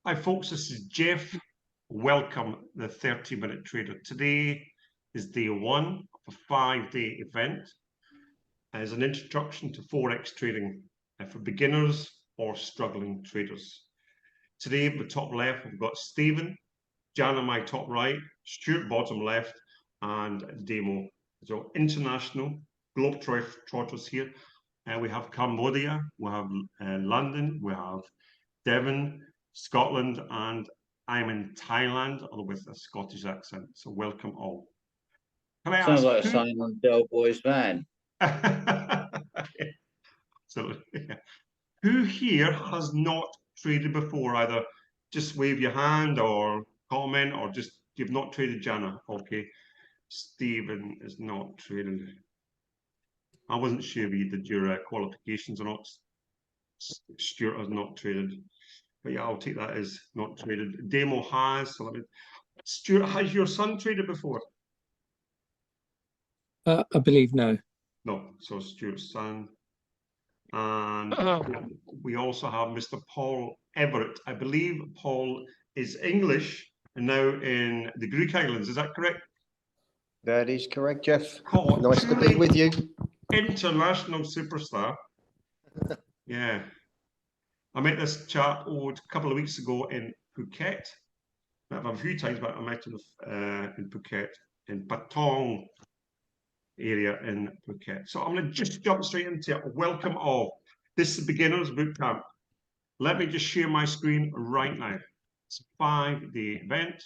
Hi folks, this is Jeff. Welcome the 30-minute trader. Today is day one of a 5-day event as an introduction to Forex trading for beginners or struggling traders. Today at the top left, we've got Stephen, Jan on my top right, Stuart bottom left, and Demo. So international globetrotters here. We have Cambodia, we have London, we have Devon, Scotland, and I'm in Thailand, although with a Scottish accent. So welcome all. Can I ask? Sounds like a Simon Del Boy's van. So, yeah. Who here has not traded before? Either just wave your hand or comment, or just you've not traded, Jana. Okay. Stephen is not traded. I wasn't sure if you did your qualifications or not. Stuart has not traded. But yeah, I'll take that as not traded. Demo has. So let me... Stuart, has your son traded before? I believe no. No. So Stuart's son. And we also have Mr. Paul Everett. I believe Paul is English and now in the Greek Islands. Is that correct? That is correct, Jeff. Paul, nice to be with you. International superstar. Yeah. I met this chap a couple of weeks ago in Phuket. Met him a few times, but I met him in Phuket, in Patong area in Phuket. So I'm going to just jump straight into it. Welcome all. This is Beginners Bootcamp. Let me just share my screen right now. It's a 5-day event.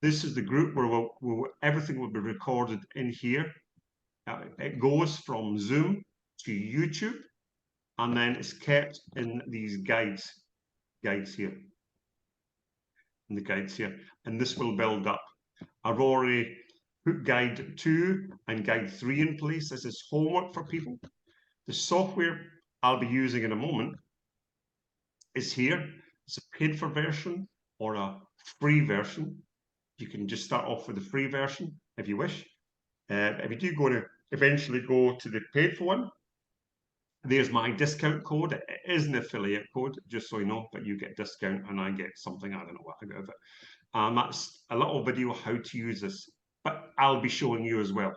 This is the group where everything will be recorded in here. It goes from Zoom to YouTube, and then it's kept in these guides here. In the guides here, and this will build up. I've already put guide 2 and guide 3 in place. This is homework for people. The software I'll be using in a moment is here. It's a paid for version or a free version. You can just start off with the free version if you wish. If you do go to eventually go to the paid for one, there's my discount code. It is an affiliate code, just so you know, but you get a discount and I get something, I don't know what I get of it. That's a little video how to use this, but I'll be showing you as well.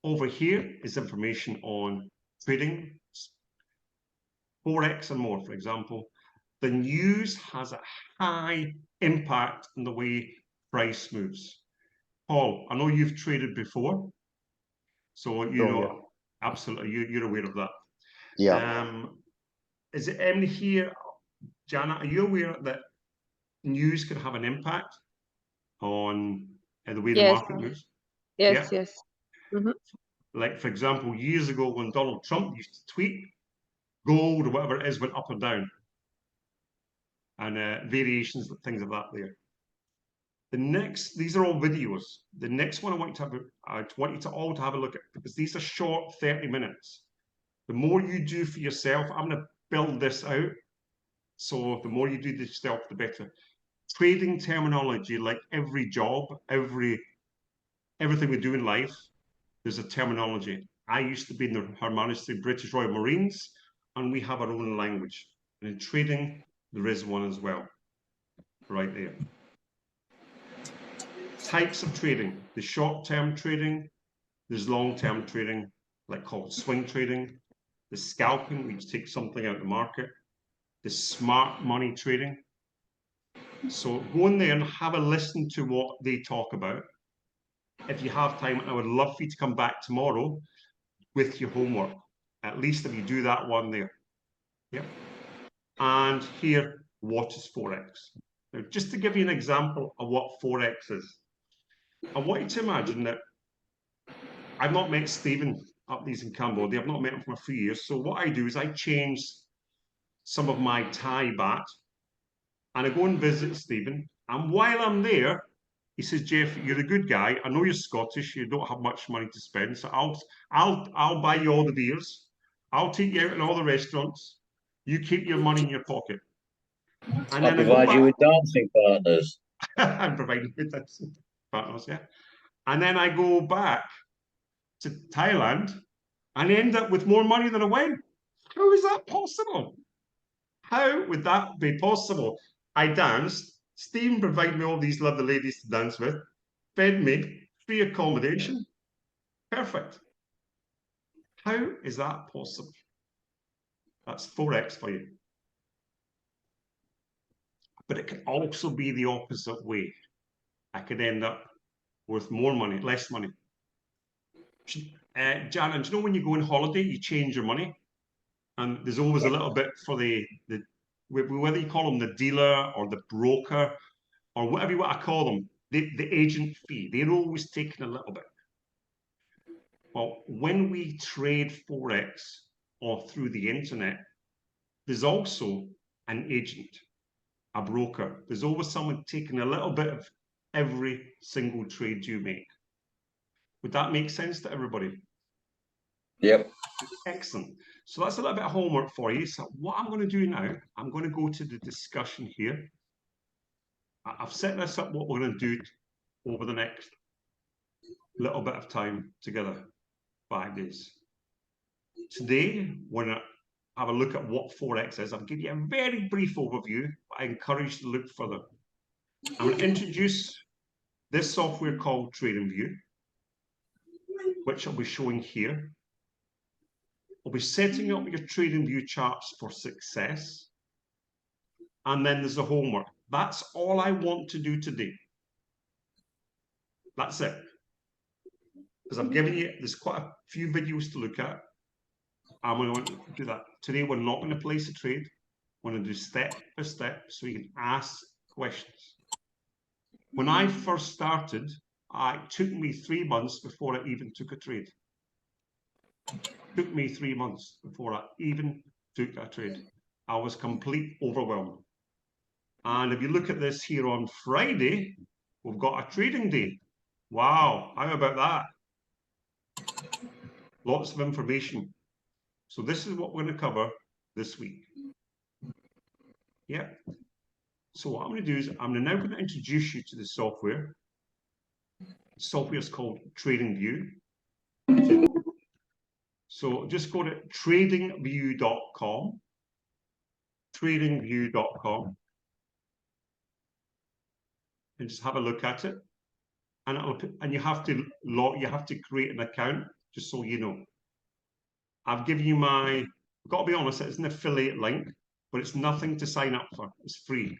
Over here is information on trading, Forex and more, for example. The news has a high impact on the way price moves. Paul, I know you've traded before, so you know, yeah. Absolutely, you're aware of that. Yeah. Is it in here, Jana, are you aware that news could have an impact on the way the market moves? Yes, yeah? Yes. Mm-hmm. Like, for example, years ago when Donald Trump used to tweet, gold or whatever it is went up and down. And variations, things of that there. The next, these are all videos. The next one I want you to all to have a look at, because these are short, 30 minutes. The more you do for yourself, I'm going to build this out. So the more you do this yourself, the better. Trading terminology, like every job, everything we do in life, there's a terminology. I used to be in the Her Majesty British Royal Marines, and we have our own language. And in trading, there is one as well, right there. Types of trading. The short-term trading, there's long-term trading, like called swing trading. The scalping, which takes something out of the market. The smart money trading. So go in there and have a listen to what they talk about. If you have time, I would love for you to come back tomorrow with your homework. At least if you do that one there. Yeah. And here, what is Forex? Now, just to give you an example of what Forex is, I want you to imagine that I've not met Stephen up these in Cambodia. I've not met him for a few years. So what I do is I change some of my Thai baht and I go and visit Stephen. And while I'm there, he says, Jeff, you're a good guy. I know you're Scottish. You don't have much money to spend. So I'll buy you all the beers. I'll take you out in all the restaurants. You keep your money in your pocket. And I'll provide you with dancing partners. I'm providing with dancing partners, yeah. And then I go back to Thailand and end up with more money than I went. How is that possible? How would that be possible? I danced. Stephen provided me all these lovely ladies to dance with, fed me, free accommodation. Perfect. How is that possible? That's Forex for you. But it can also be the opposite way. I could end up with more money, less money. Janet, do you know when you go on holiday, you change your money? And there's always a little bit for the whether you call them the dealer or the broker or whatever you want to call them, the agent fee, they're always taking a little bit. Well, when we trade Forex or through the internet, there's also an agent, a broker. There's always someone taking a little bit of every single trade you make. Would that make sense to everybody? Yep. Excellent. So that's a little bit of homework for you. So what I'm going to do now, I'm going to go to the discussion here. I've set this up what we're going to do over the next little bit of time together, 5 days. Today, we're going to have a look at what Forex is. I'll give you a very brief overview, but I encourage you to look further. I'm going to introduce this software called TradingView, which I'll be showing here. We'll be setting up your TradingView charts for success. And then there's the homework. That's all I want to do today. That's it. Because I've given you, there's quite a few videos to look at. I'm going to do that. Today, we're not going to place a trade. We're going to do step by step so you can ask questions. When I first started, it took me 3 months before I even took a trade. It took me 3 months before I even took a trade. I was completely overwhelmed. And if you look at this here on Friday, we've got a trading day. Wow, how about that? Lots of information. So this is what we're going to cover this week. Yeah. So what I'm going to do is I'm now going to introduce you to the software. The software is called TradingView. So just go to tradingview.com. Tradingview.com. And just have a look at it, and you have to create an account, just so you know. I've given you I've got to be honest, it's an affiliate link, but it's nothing to sign up for. It's free.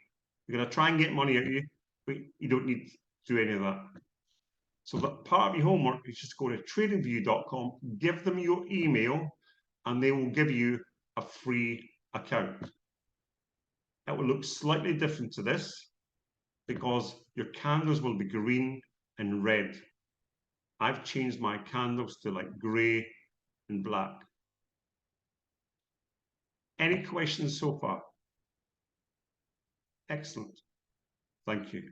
We're going to try and get money out of you, but you don't need to do any of that. So that part of your homework is just go to tradingview.com, give them your email, and they will give you a free account. It will look slightly different to this, because your candles will be green and red. I've changed my candles to like grey and black. Any questions so far? Excellent. Thank you.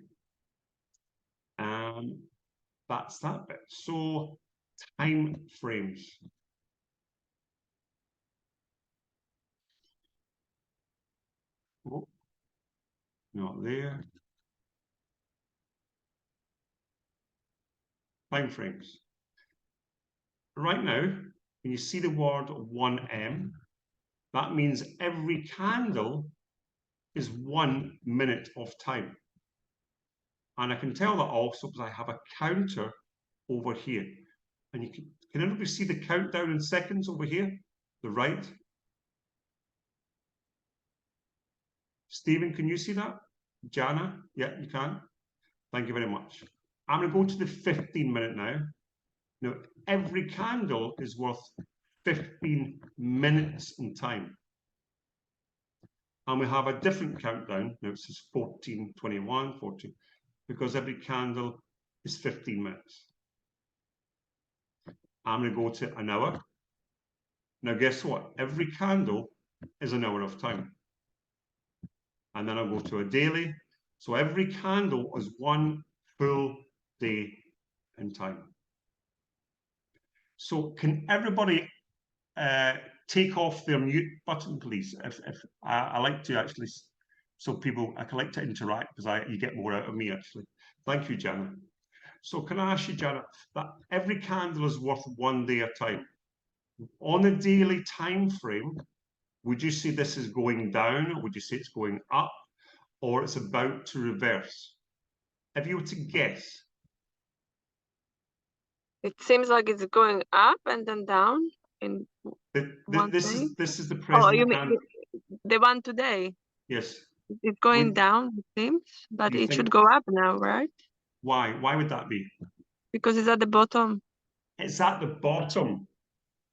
That's that bit. So, time frames. Oh, not there. Time frames. Right now, when you see the word 1M, that means every candle is 1 minute of time. And I can tell that also because I have a counter over here. And you can everybody see the countdown in seconds over here? The right? Stephen, can you see that? Jana? Yeah, you can. Thank you very much. I'm going to go to the 15-minute now. Now, every candle is worth 15 minutes in time. And we have a different countdown. Now it says 14, 21, 14, because every candle is 15 minutes. I'm going to go to an hour. Now, guess what? Every candle is an hour of time. And then I'll go to a daily. So every candle is 1 full day in time. So can everybody take off their mute button, please? If I like to actually, so people, I like to interact because you get more out of me actually. Thank you, Janet. So can I ask you, Janet, that every candle is worth 1 day at a time. On a daily time frame, Would you say this is going down, or would you say it's going up, or it's about to reverse? If you were to guess. It seems like it's going up and then down in one This day. is the Oh, present. you mean the one today? Yes. It's going Would- down, it seems, but you it should think- go up now, right? Why? Why would that be? Because it's at the bottom. It's at the bottom.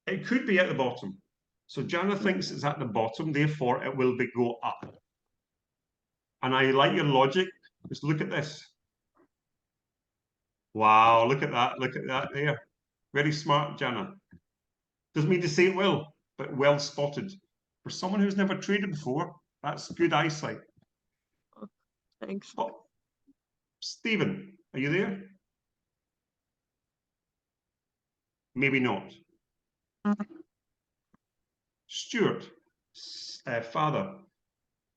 It could be at the bottom. So Jana thinks it's at the bottom, therefore it will go up. And I like your logic. Just look at this. Wow, look at that there. Very smart, Jana. Doesn't mean to say it will, but well spotted. For someone who's never traded before, that's good eyesight. Thanks. Oh, Stephen, are you there? Maybe not. Stuart, Father,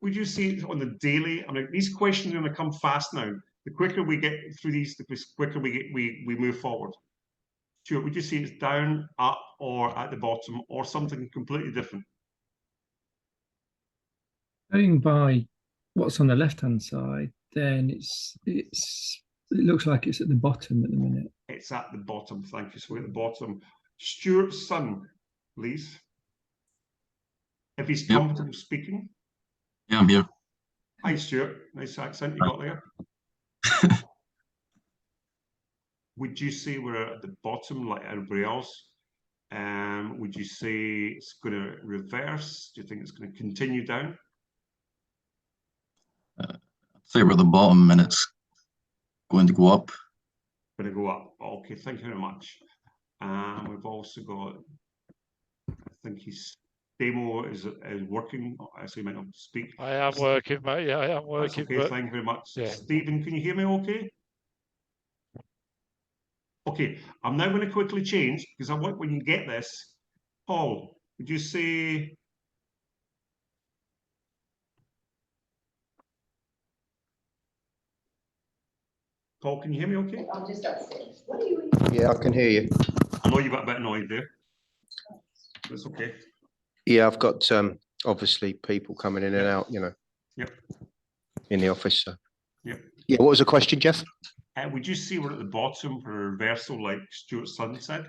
would you say on the daily? I mean, these questions are going to come fast now. The quicker we get through these, the quicker we move forward. Stuart, would you say it's down, up, or at the bottom, or something completely different? Going by what's on the left-hand side, then it looks like it's at the bottom at the minute. It's at the bottom. Thank you. So we're at the bottom. Stuart's son, please. If he's comfortable speaking. Yeah, I'm here. Hi, Stuart. Nice accent you got there. Would you say we're at the bottom like everybody else? Would you say it's going to reverse? Do you think it's going to continue down? I'd say we're at the bottom and it's going to go up. Going to go up. Okay, thank you very much. We've also got, I think his demo is working. Actually, might not speak. I am working, mate. Yeah, I am That's working. okay, But thank you very much. yeah. Stephen, can you hear me okay? Okay, I'm now going to quickly change because I want when you get this. Paul, would you say Paul, can you hear me okay? I'm just upstairs. What are you? Yeah, I can hear you. I know you got a bit annoyed there. It's okay. Yeah, I've got obviously people coming in and out, you know. Yep. In the office. So. Yep. Yeah, what was the question, Jeff? Would you say we're at the bottom for a reversal like Stuart's son said?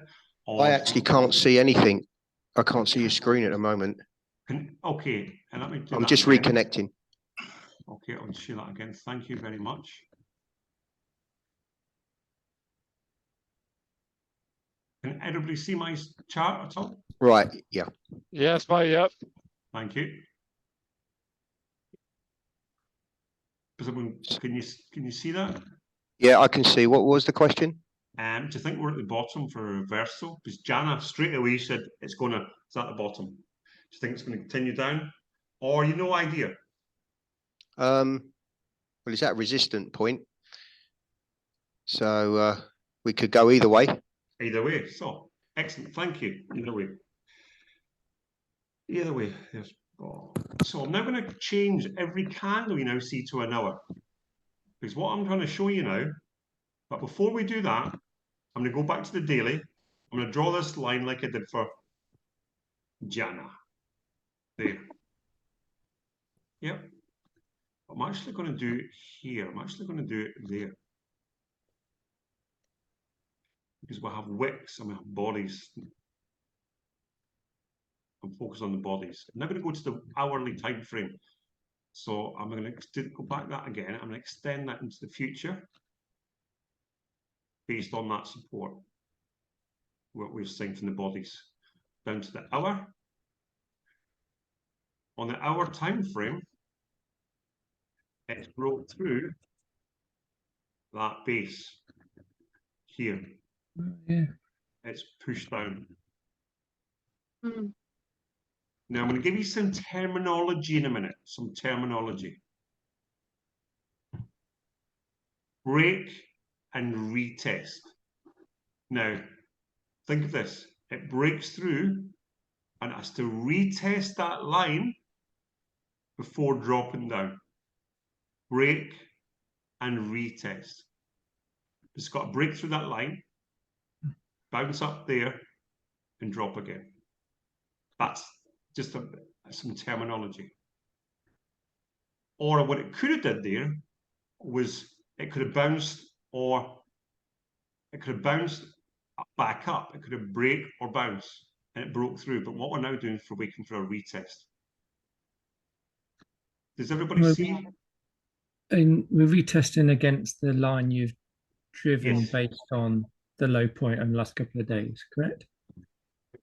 Or I actually can't see anything. I can't see your screen at the moment. Okay, and let me do I'm that just again. reconnecting. Okay, I'll share that again. Thank you very much. Can everybody see my chart at all? Right, yeah. Yes, mate. Yep. Thank you. Can you see that? Yeah, I can see. What was the question? Do you think we're at the bottom for a reversal? Because Jana straight away said it's at the bottom. Do you think it's going to continue down? Or you no idea? Well, is that a resistant point? So we could go either way. Either way. So excellent. Thank you. Either way. Either way. There's, so I'm now going to change every candle you now see to an hour. Because what I'm trying to show you now, but before we do that, I'm going to go back to the daily. I'm going to draw this line like I did for Jana. There. Yep. I'm actually going to do it here. I'm actually going to do it there. Because we have wicks and we have bodies. I'm focused on the bodies. I'm now going to go to the hourly time frame. So I'm going to go back that again. I'm going to extend that into the future based on that support. What we've seen from the bodies down to the hour. On the hour time frame, it's broke through that base here. Yeah. It's pushed down. Mm. Now I'm going to give you some terminology in a minute. Some terminology. Break and retest. Now, think of this. It breaks through and has to retest that line before dropping down. Break and retest. It's got to break through that line, bounce up there, and drop again. That's just some terminology. Or what it could have did there was it could have bounced, or it could have bounced back up. It could have break or bounce, and it broke through. But what we're now doing for waiting for a retest. Does everybody see? And we're retesting against the line you've driven Yes. based on the low point in the last couple of days, correct?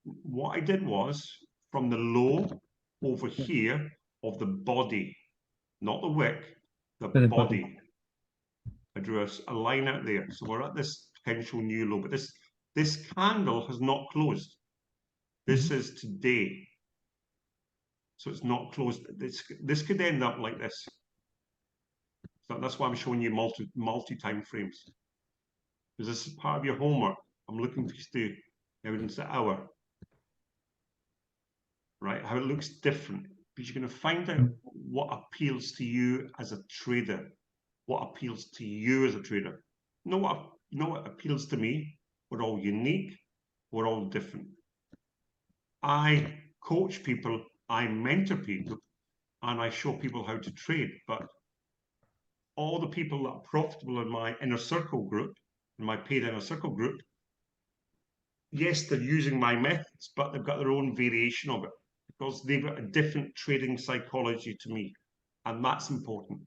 What I did was from the low over here of the body, not the wick, the The body. body. I drew a line out there. So we're at this potential new low, but this candle has not closed. This is today. So it's not closed. This could end up like this. So that's why I'm showing you multi time frames. Because this is part of your homework. I'm looking for you to do evidence the hour. Right? How it looks different. Because you're going to find out what appeals to you as a trader. What appeals to you as a trader. You know what appeals to me? We're all unique. We're all different. I coach people, I mentor people, and I show people how to trade. But all the people that are profitable in my inner circle group, in my paid inner circle group, yes, they're using my methods, but they've got their own variation of it because they've got a different trading psychology to me. And that's important.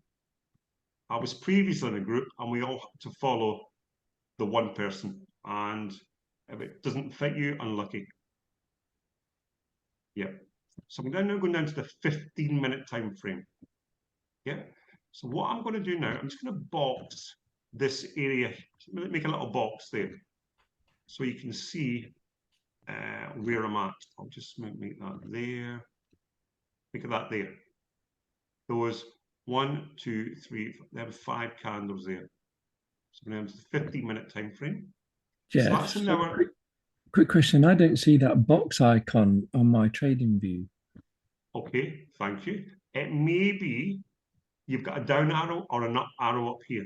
I was previously in a group and we all had to follow the one person. And if it doesn't fit you, unlucky. Yeah. So I'm now going down to the 15-minute time frame. Yeah. So what I'm going to do now, I'm just going to box this area, make a little box there, so you can see where I'm at. I'll just make that there. Make that there. There was 1, 2, 3, there were 5 candles there. So we're down to the 15-minute time frame. Jeff, so that's an hour. Quick question. I don't see that box icon on my trading view. Okay, thank you. It may be you've got a down arrow or an up arrow up here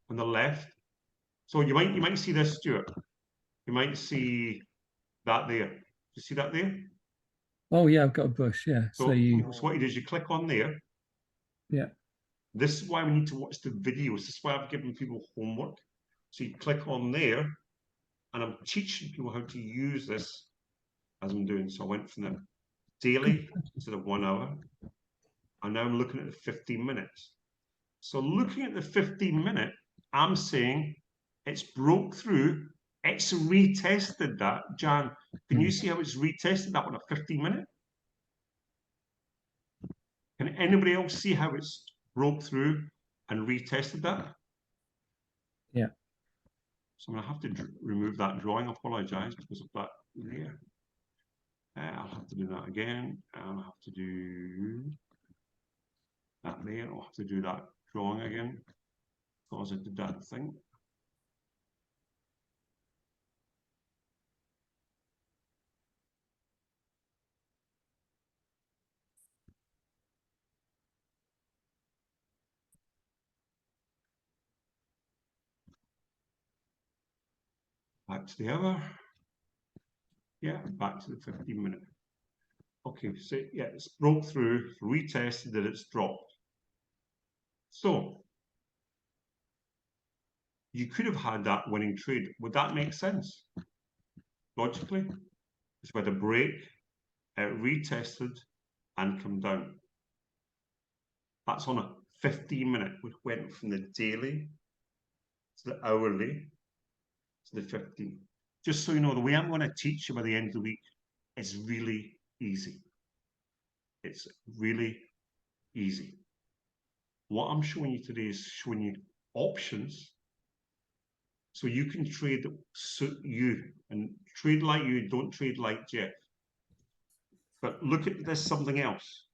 on the left. So you might see this, Stuart. You might see that there. You see that there? Oh yeah, I've got a bush. Yeah. So what you do is you click on there. Yeah. This is why we need to watch the videos. This is why I've given people homework. So you click on there, and I'm teaching people how to use this as I'm doing. So I went from the daily instead of 1 hour, and now I'm looking at the 15 minutes. So looking at the 15-minute, I'm saying it's broke through. It's retested that. Jan, can you see how it's retested that on a 15-minute? Can anybody else see how it's broke through and retested that? Yeah. So I'm going to have to remove that drawing. I apologize because of that there. I'll have to do that again. I'll have to do that there. I'll have to do that drawing again because I did that thing. Back to the hour. Yeah, back to the 15-minute. Okay, so yeah, it's broke through, retested that it's dropped. So you could have had that winning trade. Would that make sense? Logically, it's with a break, it retested and come down. That's on a 15-minute, which went from the daily to the hourly to the 15. Just so you know, the way I'm going to teach you by the end of the week is really easy. It's really easy. What I'm showing you today is showing you options so you can trade that suit you and trade like you, don't trade like Jeff. But look at this, something else.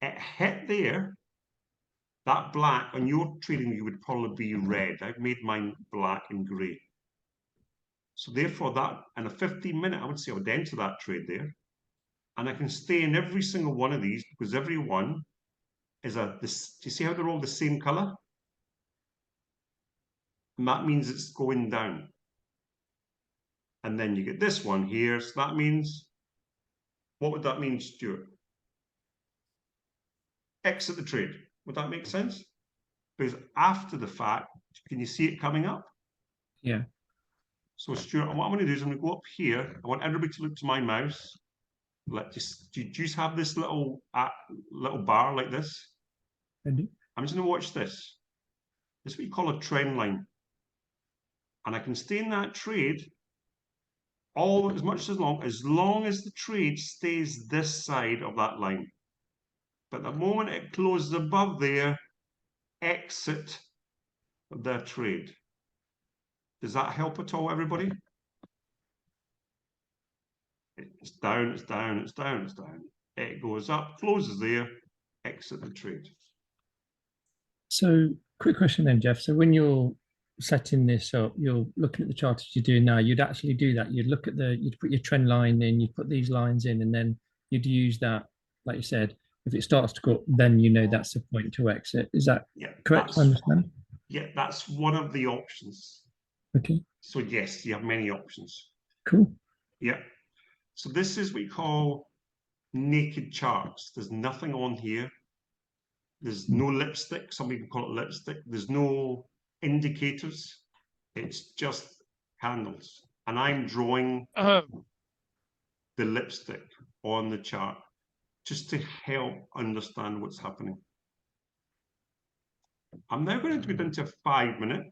It hit there, that black, on your trading view would probably be red. I've made mine black and grey. So therefore that, in a 15-minute, I would say I would enter that trade there. And I can stay in every single one of these because every one is do you see how they're all the same color? And that means it's going down. And then you get this one here. So that means what would that mean, Stuart? Exit the trade. Would that make sense? Because after the fact, can you see it coming up? Yeah. So Stuart, what I'm going to do is I'm going to go up here. I want everybody to look to my mouse. Do you just have this little bar like this? I do. I'm just going to watch this. This is what you call a trend line. And I can stay in that trade as long as the trade stays this side of that line. But the moment it closes above there, exit the trade. Does that help at all, everybody? It's down, it's down, it's down, it's down. It goes up, closes there, exit the trade. So, quick question then, Jeff. So, when you're setting this up, you're looking at the chart as you do now. You'd actually do that. You'd look at you'd put your trend line in, you'd put these lines in, and then you'd use that, like you said. If it starts to go up, then you know that's the point to exit. Is that correct? I understand. Yeah, that's one of the options. Okay. So yes, you have many options. Cool. Yeah. So this is what we call naked charts. There's nothing on here. There's no lipstick. Some people call it lipstick. There's no indicators. It's just candles. And I'm drawing the lipstick on the chart just to help understand what's happening. I'm now going to be into a 5 minute.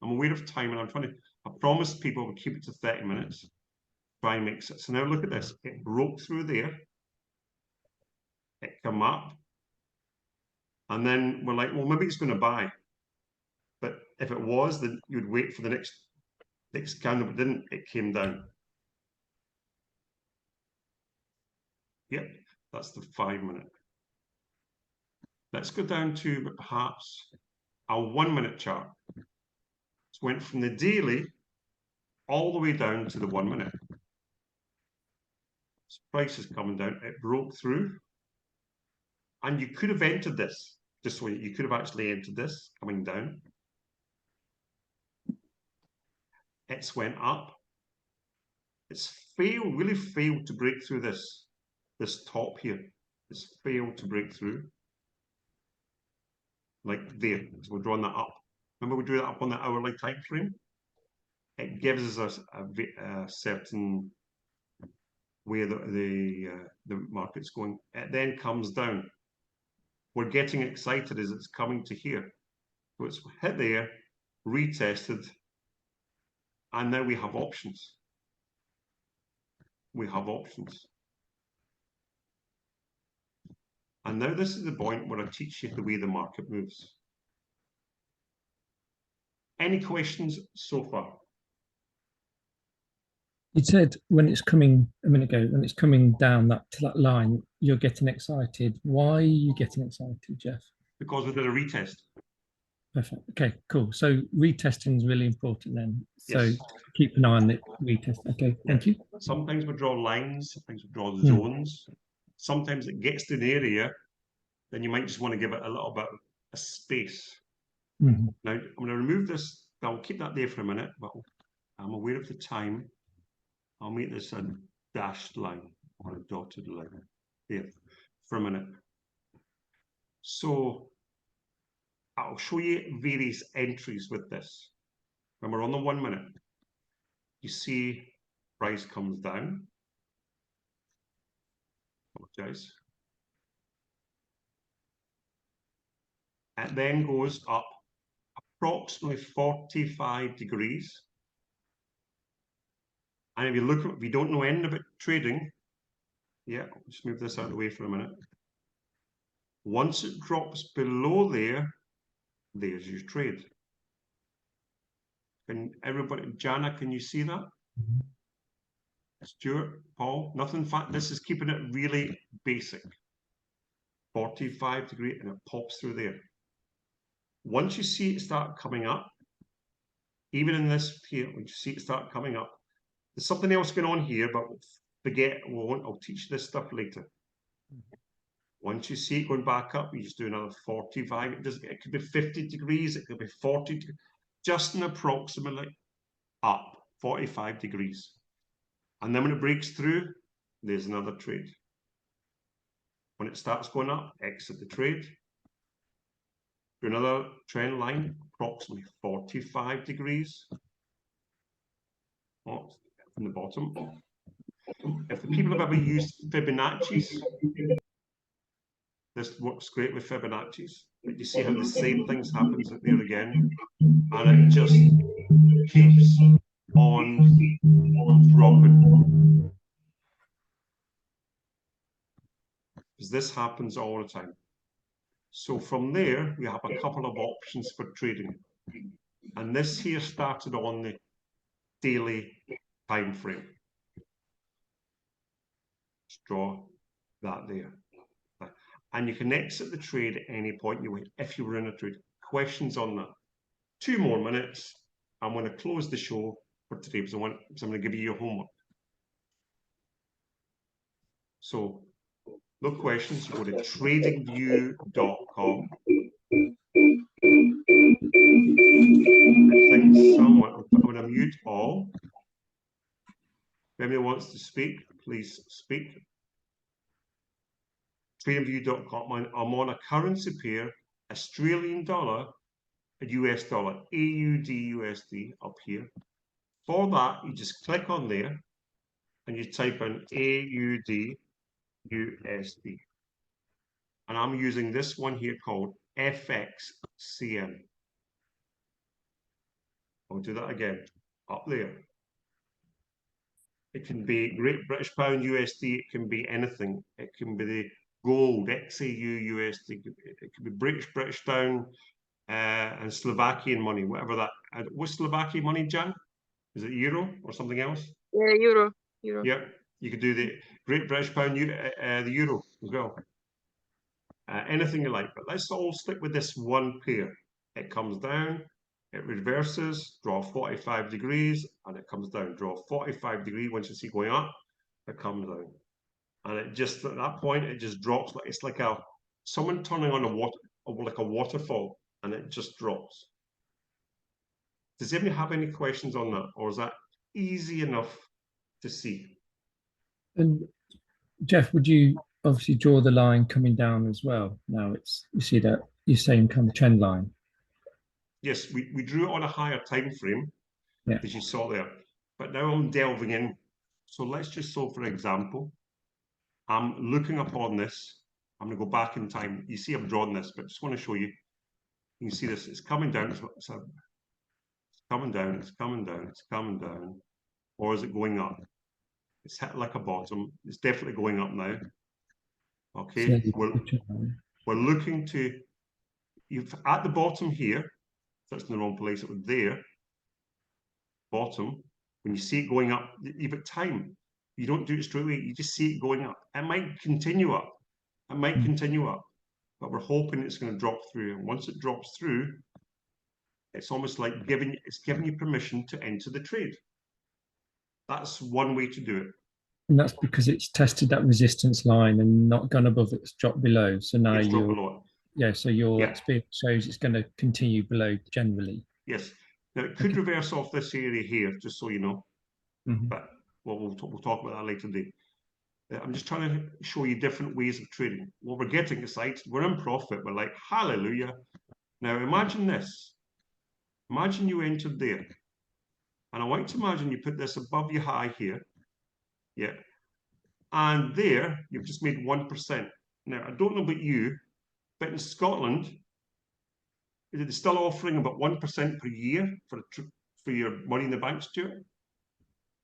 I'm aware of time and I promised people we'll keep it to 30 minutes. Try and mix it. So now look at this. It broke through there. It come up. And then we're like, well, maybe it's going to buy. But if it was, then you'd wait for the next candle, but didn't. It came down. Yep, that's the 5 minute. Let's go down to perhaps a 1 minute chart. So went from the daily all the way down to the 1 minute. So price is coming down. It broke through. And you could have entered this. Just so you could have actually entered this coming down. It's went up. It's really failed to break through this top here. It's failed to break through. Like there. So we're drawing that up. Remember we drew that up on the hourly time frame? It gives us a certain way that the market's going. It then comes down. We're getting excited as it's coming to here. So it's hit there, retested, and now we have options. We have options. And now this is the point where I teach you the way the market moves. Any questions so far? You said when it's coming a minute ago, when it's coming down to that line, you're getting excited. Why are you getting excited, Jeff? Because we did a retest. Perfect. Okay, cool. So retesting is really important then. So Yes. keep an eye on the retest. Okay, thank you. Sometimes we draw lines, sometimes we draw zones. Sometimes it gets to an area, then you might just want to give it a little bit of space. Now, I'm going to remove this. I'll keep that there for a minute, but I'm aware of the time. I'll make this a dashed line or a dotted line there for a minute. So I'll show you various entries with this. When we're on the 1 minute, you see price comes down. Apologize. It then goes up approximately 45 degrees. And if you look at, if you don't know anything about trading, yeah, I'll just move this out of the way for a minute. Once it drops below there, there's your trade. Can everybody, Jana, can you see that? Stuart, Paul, nothing, this is keeping it really basic. 45 degree and it pops through there. Once you see it start coming up, even in this here, when you see it start coming up, there's something else going on here, but forget, I'll teach you this stuff later. Once you see it going back up, you just do another 45. It could be 50 degrees, it could be 40 degrees, just an approximately up 45 degrees. And then when it breaks through, there's another trade. When it starts going up, exit the trade. Do another trend line, approximately 45 degrees. From the bottom. If the people have ever used Fibonacci's, this works great with Fibonacci's. But you see how the same things happens there again, and it just keeps on dropping. Because this happens all the time. So from there, we have a couple of options for trading. And this here started on the daily time frame. Just draw that there. And you can exit the trade at any point if you were in a trade. Questions on that? 2 more minutes. I'm going to close the show for today because I'm going to give you your homework. So, no questions. You go to tradingview.com. I think someone, I'm going to mute all. If anyone wants to speak, please speak. Tradingview.com. I'm on a currency pair, Australian dollar and US dollar, AUD USD up here. For that, you just click on there and you type in AUD USD. And I'm using this one here called FXCM. I'll do that again, up there. It can be Great British Pound USD, it can be anything. It can be the gold, XAU USD, it can be British pound and Slovakian money, whatever that. What's Slovakian money, Jan? Is it euro or something else? Yeah, euro. Yeah, you could do the Great British Pound, the euro as well. Anything you like, but let's all stick with this one pair. It comes down, it reverses, draw 45 degrees, and it comes down. Draw 45 degrees. Once you see going up, it comes down, and it just at that point it just drops. Like it's like someone turning on like a waterfall, and it just drops. Does anybody have any questions on that, or is that easy enough to see? And Jeff, would you obviously draw the line coming down as well? Now you see that you're saying kind of trend line. Yes, we drew it on a higher time frame, yeah, as you saw there. But now I'm delving in. So let's just for example, I'm looking upon this. I'm going to go back in time. You see, I've drawn this, but just want to show you. You can see this. It's coming down. It's coming down. It's coming down. It's coming down. Or is it going up? It's hit like a bottom. It's definitely going up now. Okay, we're looking to. You've at the bottom here. That's in the wrong place. It was there. Bottom. When you see it going up, you've got time. You don't do it straight away. You just see it going up. It might continue up. It might continue up. But we're hoping it's going to drop through. And once it drops through, it's almost like giving you permission to enter the trade. That's one way to do it. And that's because it's tested that resistance line and not gone above it, it's dropped below. So now so your experience shows it's going to continue below generally. Yes. Now it could reverse off this area here, just so you know. But we'll talk about that later today. I'm just trying to show you different ways of trading. What we're getting excited, we're in profit. We're like, hallelujah. Now imagine this. Imagine you entered there. And I want you to imagine you put this above your high here. Yeah. And there, you've just made 1%. Now, I don't know about you, but in Scotland, is it still offering about 1% per year for your money in the bank, Stuart?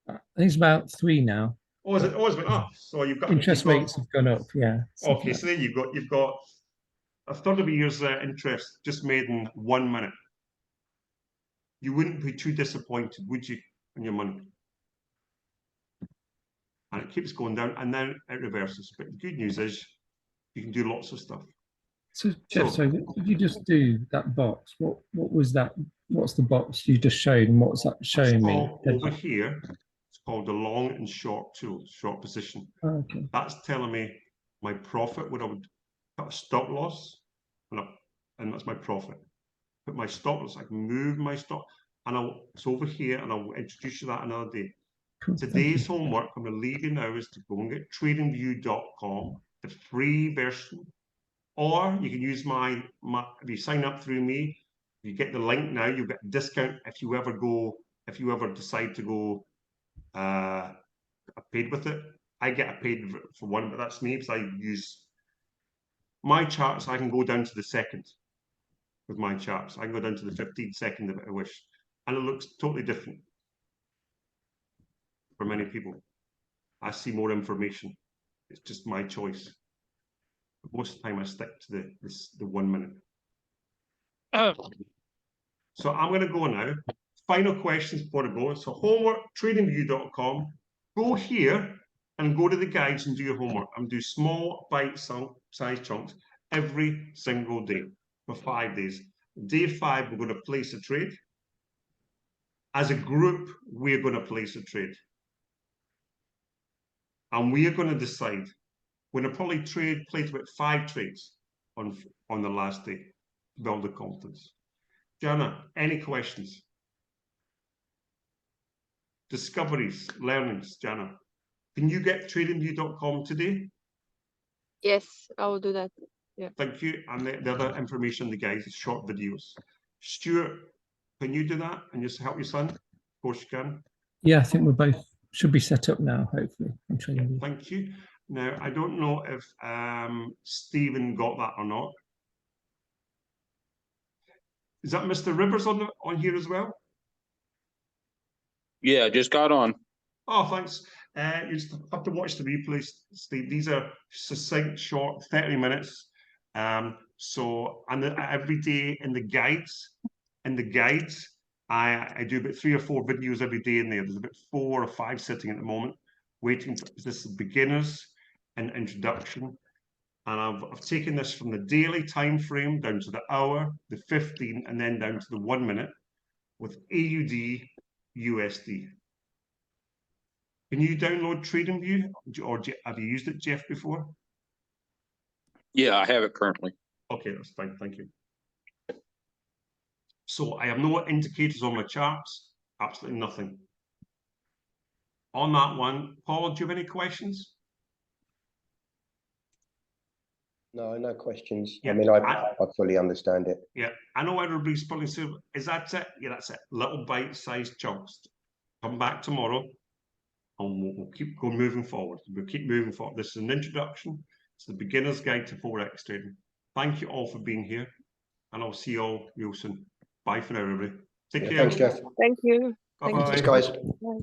I think it's about 3 now. Oh, is it? Oh, it's been up. So you've got interest rates have gone up. Yeah. Okay, so there you've got a third of a year's interest just made in 1 minute. You wouldn't be too disappointed, would you, on your money? And it keeps going down, and then it reverses. But the good news is you can do lots of stuff. So Jeff, so what did you just do that box? What was that? What's the box you just showed, and what's that showing me? Over here, it's called the long and short tool, short position. Oh, okay. That's telling me my profit when I would put a stop loss, and that's my profit. Put my stop loss, I can move my stop, and it's over here, and I'll introduce you that another day. Cool, Today's homework I'm going to leave you now is to go and get tradingview.com the free version, or you can use my if you sign up through me, you get the link now, you get a discount if you ever decide to go paid with it. I get a paid for one, but that's me because I use my charts. I can go down to the second with my charts. I can go down to the 15th second if I wish, and it looks totally different for many people. I see more information. It's just my choice. But most of the time, I stick to the 1 minute. So I'm going to go now. Final questions before I go. So homework, tradingview.com. Go here and go to the guides and do your homework. I'm do small bite-sized chunks every single day for 5 days. Day 5, we're going to place a trade. As a group, we're going to place a trade. And we are going to decide. We're going to probably place about 5 trades on the last day to build the confidence. Jana, any questions? Discoveries, learnings, Jana. Can you get tradingview.com today? Yes, I will do that. Thank you. And the other information, the guys, is short videos. Stuart, can you do that and just help your son? Of course you can. Yeah, I think we're both should be set up now, hopefully. I'm Yeah, training. thank you. Now, I don't know if Stephen got that or not. Is that Mr. Rivers on here as well? Yeah, just got on. Oh, thanks. You just have to watch the replays, Steve. These are succinct, short, 30 minutes. So, and every day in the guides, I do about 3 or 4 videos every day in there. There's about 4 or 5 sitting at the moment, waiting for this is beginners and introduction. And I've taken this from the daily time frame down to the hour, the 15, and then down to the 1 minute with AUD, USD. Can you download TradingView, or have you used it, Jeff, before? Yeah, I have it currently. Okay, that's fine. Thank you. So I have no indicators on my charts. Absolutely nothing. On that one, Paul, do you have any questions? No, no questions. Yeah, I mean, I fully understand it. Yeah, I know everybody's probably saying, is that it? Yeah, that's it. Little bite-sized chunks. Come back tomorrow and we'll keep going moving forward. We'll keep moving forward. This is an introduction. It's the beginner's guide to Forex trading. Thank you all for being here, and I'll see you all real soon. Bye for now, everybody. Take care. Thanks, Jeff. Thank you. Bye-bye. Thank you. Thanks, guys. Bye.